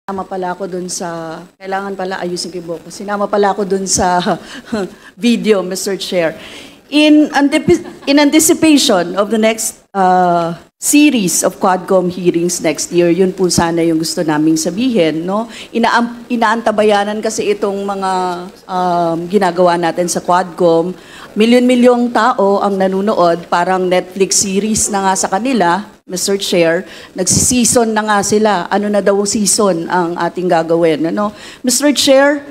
Sinama pala ako dun sa, kailangan pala ayusin ko yung buhok ko. Sinama pala ako dun sa video, Mr. Chair. In anticipation of the next series of Quadcom hearings next year, yun po sana yung gusto naming sabihin, no? Inaantabayanan kasi itong mga ginagawa natin sa Quadcom. Milyon-milyong tao ang nanunood, parang Netflix series na nga sa kanila, Mr. Chair. Nagsi-season na nga sila. Ano na daw season ang ating gagawin, ano? Mr. Chair,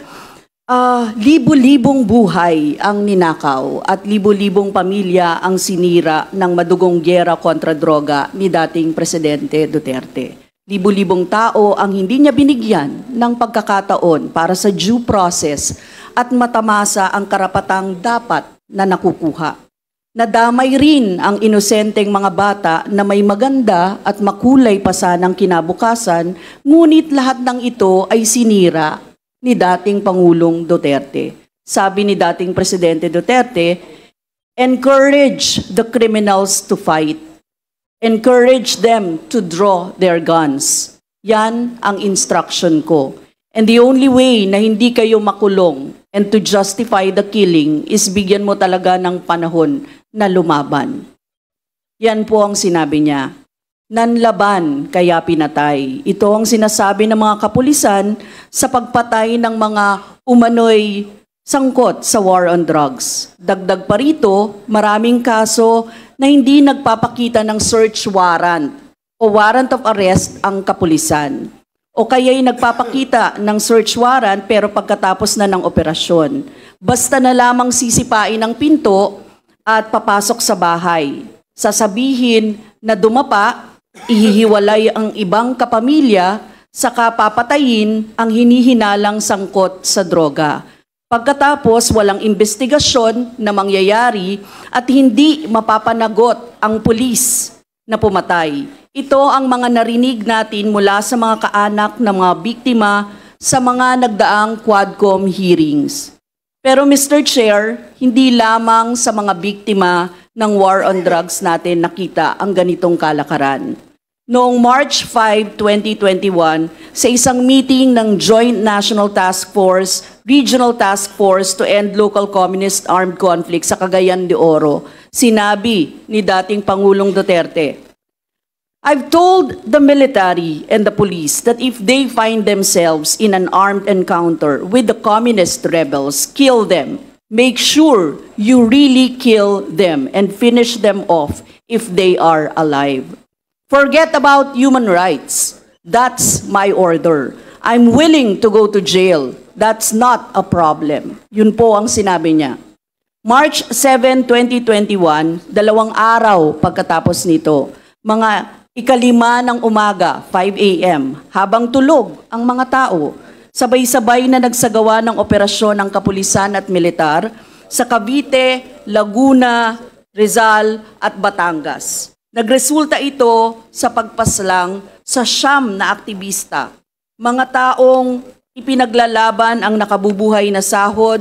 libo-libong buhay ang ninakaw at libo-libong pamilya ang sinira ng madugong gyera kontra droga ni dating Presidente Duterte. Libo-libong tao ang hindi niya binigyan ng pagkakataon para sa due process at matamasa ang karapatang dapat na nakukuha. Nadamay rin ang inosenteng mga bata na may maganda at makulay pa sanang kinabukasan, ngunit lahat ng ito ay sinira ni dating Pangulong Duterte. Sabi ni dating Presidente Duterte, encourage the criminals to fight. Encourage them to draw their guns. Yan ang instruction ko. And the only way na hindi kayo makulong and to justify the killing is bigyan mo talaga ng panahon na lumaban. Yan po ang sinabi niya. Nanlaban kaya pinatay. Ito ang sinasabi ng mga kapulisan sa pagpatay ng mga umano'y sangkot sa war on drugs. Dagdag pa rito, maraming kaso na hindi nagpapakita ng search warrant o warrant of arrest ang kapulisan. O kaya'y nagpapakita ng search warrant pero pagkatapos na ng operasyon. Basta na lamang sisipain ang pinto at papasok sa bahay. Sasabihin na dumapa, ihihiwalay ang ibang kapamilya, saka papatayin ang hinihinalang sangkot sa droga. Pagkatapos, walang investigasyon na mangyayari at hindi mapapanagot ang pulis na pumatay. Ito ang mga narinig natin mula sa mga kaanak ng mga biktima sa mga nagdaang Quadcom hearings. Pero Mr. Chair, hindi lamang sa mga biktima ng war on drugs natin nakita ang ganitong kalakaran. Noong March 5, 2021, sa isang meeting ng Joint National Task Force, Regional Task Force to End Local Communist Armed Conflict sa Cagayan de Oro, sinabi ni dating Pangulong Duterte, I've told the military and the police that if they find themselves in an armed encounter with the communist rebels, kill them. Make sure you really kill them and finish them off if they are alive. Forget about human rights. That's my order. I'm willing to go to jail. That's not a problem. Yun po ang sinabi niya. March 7, 2021, 2 araw pagkatapos nito, mga 5:05 ng umaga, 5 a.m., habang tulog ang mga tao, sabay-sabay na nagsagawa ng operasyon ng kapulisan at militar sa Cavite, Laguna, Rizal at Batangas. Nagresulta ito sa pagpaslang sa 9 na aktivista, mga taong ipinaglalaban ang nakabubuhay na sahod,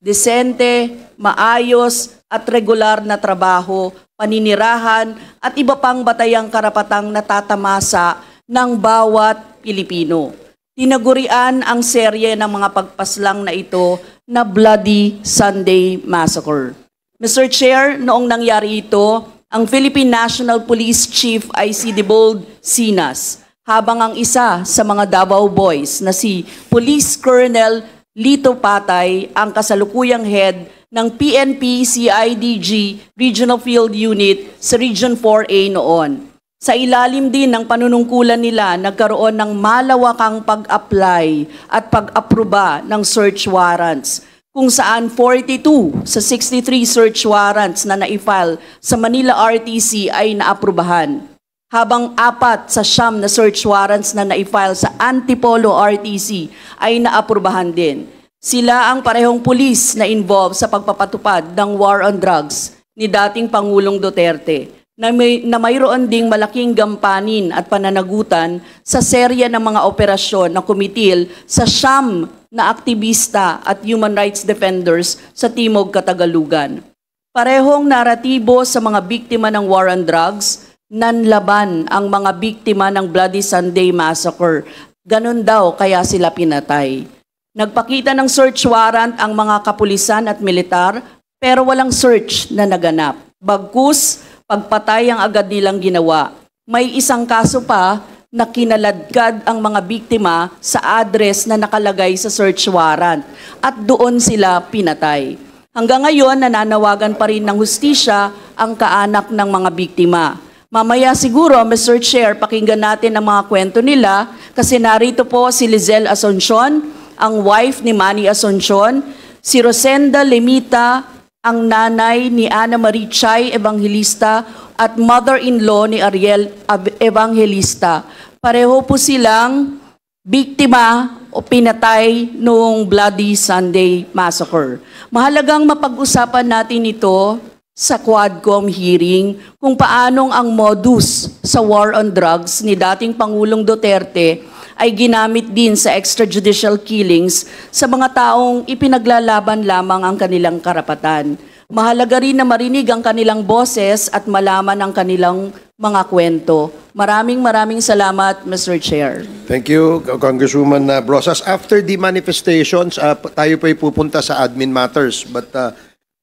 desente, maayos at regular na trabaho, paninirahan at iba pang batayang karapatang natatamasa ng bawat Pilipino. Tinagurian ang serye ng mga pagpaslang na ito na Bloody Sunday Massacre. Mr. Chair, noong nangyari ito, ang Philippine National Police Chief ay si Debold Sinas, habang ang isa sa mga Davao Boys na si Police Colonel Lito Patay ang kasalukuyang head ng PNP CIDG Regional Field Unit sa Region 4A noon. Sa ilalim din ng panunungkulan nila, nagkaroon ng malawakang pag-apply at pag-aproba ng search warrants, kung saan 42 sa 63 search warrants na na-file sa Manila RTC ay naaprubahan, habang 4 sa 9 na search warrants na na-file sa Antipolo RTC ay naaprubahan din. Sila ang parehong pulis na involved sa pagpapatupad ng war on drugs ni dating Pangulong Duterte, na mayroon ding malaking gampanin at pananagutan sa serya ng mga operasyon na kumitil sa 9 na aktivista at human rights defenders sa Timog Katagalugan. Parehong naratibo sa mga biktima ng war on drugs, nanlaban ang mga biktima ng Bloody Sunday Massacre Ganon daw kaya sila pinatay. Nagpakita ng search warrant ang mga kapulisan at militar pero walang search na naganap. Bagkus, pagpatay ang agad nilang ginawa. May isang kaso pa na kinaladkad ang mga biktima sa address na nakalagay sa search warrant at doon sila pinatay. Hanggang ngayon, nananawagan pa rin ng hustisya ang kaanak ng mga biktima. Mamaya siguro, Mr. Chair, pakinggan natin ang mga kwento nila kasi narito po si Lizelle Asuncion, ang wife ni Manny Asuncion, si Rosenda Lemita, ang nanay ni Ana Marie Chay Evangelista at mother-in-law ni Ariel Evangelista. Pareho po silang biktima o pinatay noong Bloody Sunday Massacre. Mahalagang mapag-usapan natin ito sa Quadcom hearing kung paanong ang modus sa war on drugs ni dating Pangulong Duterte ay ginamit din sa extrajudicial killings sa mga taong ipinaglalaban lamang ang kanilang karapatan. Mahalaga rin na marinig ang kanilang boses at malaman ang kanilang mga kwento. Maraming salamat, Mr. Chair. Thank you, Congresswoman Brosas. After the manifestations, tayo po ay pupunta sa admin matters. But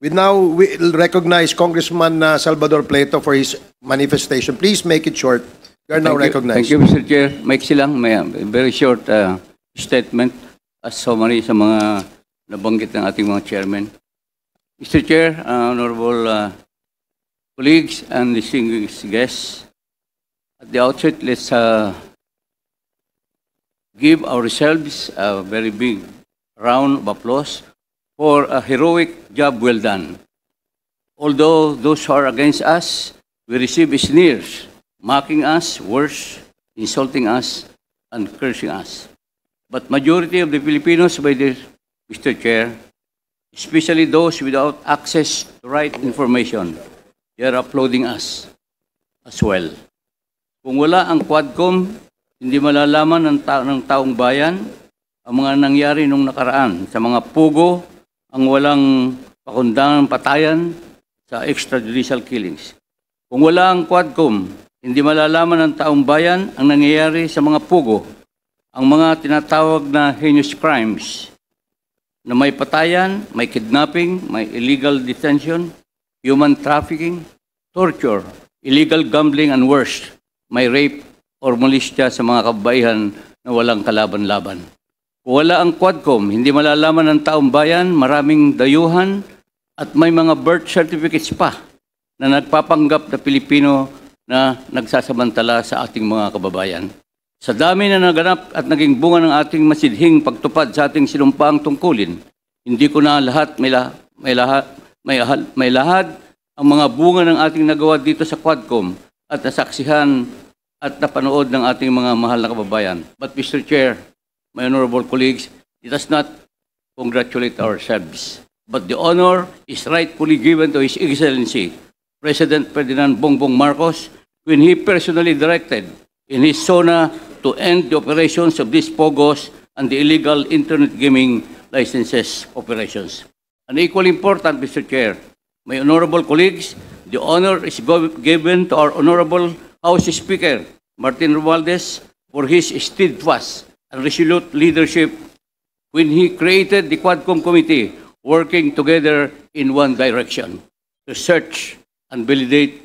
we will recognize Congressman Salvador Pleito for his manifestation. Please make it short. You are now recognized. Thank you, Mr. Chair. Mike silang, may very short statement as summary sa mga nabanggit ng ating mga chairman. Mr. Chair, honorable colleagues and distinguished guests, at the outset, let's give ourselves a very big round of applause for a heroic job well done. Although those who are against us, we receive sneers, mocking us, worse, insulting us, and cursing us. But majority of the Filipinos, Mr. Chair, especially those without access to right information, they are applauding us as well. Kung wala ang Quadcom, hindi malalaman ng taong bayan ang mga nangyari nung nakaraan sa mga pugo, ang walang pakundangan patayan sa extrajudicial killings. Kung wala ang Quadcom, hindi malalaman ng taong bayan ang nangyayari sa mga pugo, ang mga tinatawag na heinous crimes, na may patayan, may kidnapping, may illegal detention, human trafficking, torture, illegal gambling, and worse, may rape or molestia sa mga kababaihan na walang kalaban-laban. Kung wala ang Quadcom, hindi malalaman ng taong bayan, maraming dayuhan at may mga birth certificates pa na nagpapanggap na Pilipino na nagsasamantala sa ating mga kababayan. Sa dami na naganap at naging bunga ng ating masidhing pagtupad sa ating sinumpaang tungkulin, hindi ko na lahat may lahad ang mga bunga ng ating nagawa dito sa Quadcom at nasaksihan at napanood ng ating mga mahal na kababayan. But Mr. Chair, my honorable colleagues, let us not congratulate ourselves. But the honor is rightfully given to His Excellency, President Ferdinand Bongbong Marcos, when he personally directed in his SONA to end the operations of these POGOs and the illegal internet gaming licenses operations. And equally important, Mr. Chair, my honorable colleagues, the honor is given to our honorable House Speaker, Martin Romualdez, for his steadfast and resolute leadership when he created the Quadcom Committee, working together in one direction, to search and validate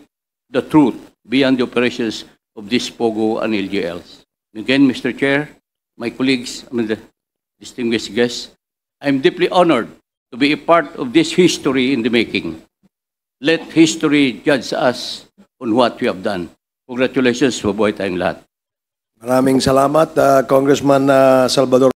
the truth beyond the operations of this POGO and LGLs. Again, Mr. Chair, my colleagues, the distinguished guests, I'm deeply honored to be a part of this history in the making. Let history judge us on what we have done. Congratulations, mabuhay tayong lahat. Maraming salamat, Congressman Salvador.